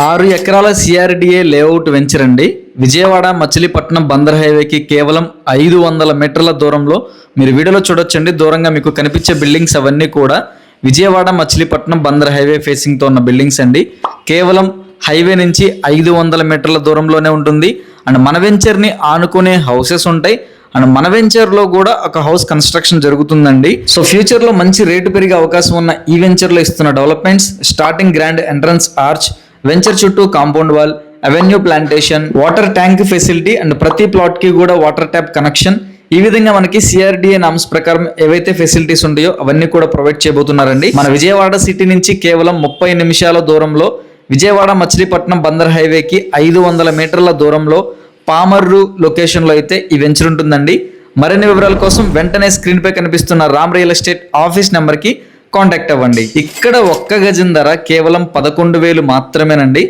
6 ఎకరాల CRDA layout venture అండి. విజయవాడ మచిలీపట్నం బందర్ హైవేకి కేవలం 500 మీటర్ల దూరంలో మీరు వీడియోలో చూడొచ్చండి. దూరంగా మీకు కనిపించే బిల్డింగ్స్ అవన్నీ కూడా విజయవాడ మచిలీపట్నం బందర్ హైవే ఫేసింగ్తో ఉన్న బిల్డింగ్స్ అండి. కేవలం హైవే నుంచి 500 మీటర్ల దూరంలోనే ఉంటుంది. అండ్ మన వెంచర్ని ఆనుకునే హౌసెస్ ఉంటాయి. అండ్ మన వెంచర్లో కూడా ఒక హౌస్ కన్స్ట్రక్షన్ జరుగుతుందండి. సో ఫ్యూచర్లో మంచి రేటు పెరిగే అవకాశం ఉన్న ఈ వెంచర్లో ఇస్తున్న developments: starting grand entrance arch, venture చుట్టూ compound wall, avenue plantation, water tank facility and ప్రతి ప్లాట్ కి కూడా వాటర్ ట్యాప్ కనెక్షన్. ఈ విధంగా మనకి సిఆర్డిఏ నామ్స్ ప్రకారం ఏవైతే ఫెసిలిటీస్ ఉంటాయో అవన్నీ కూడా ప్రొవైడ్ చేయబోతున్నారండి. మన విజయవాడ సిటీ నుంచి కేవలం 30 నిమిషాల దూరంలో విజయవాడ మచిలీపట్నం బందర్ హైవేకి 500 మీటర్ల దూరంలో పామర్రు లొకేషన్లో అయితే ఈ వెంచర్ ఉంటుందండి. మరిన్ని వివరాల కోసం వెంటనే స్క్రీన్ పై కనిపిస్తున్న రామ్ రియల్ ఎస్టేట్ ఆఫీస్ నెంబర్కి కాంటాక్ట్ అవ్వండి. ఇక్కడ ఒక్క గజం ధర కేవలం 11,000 మాత్రమేనండి.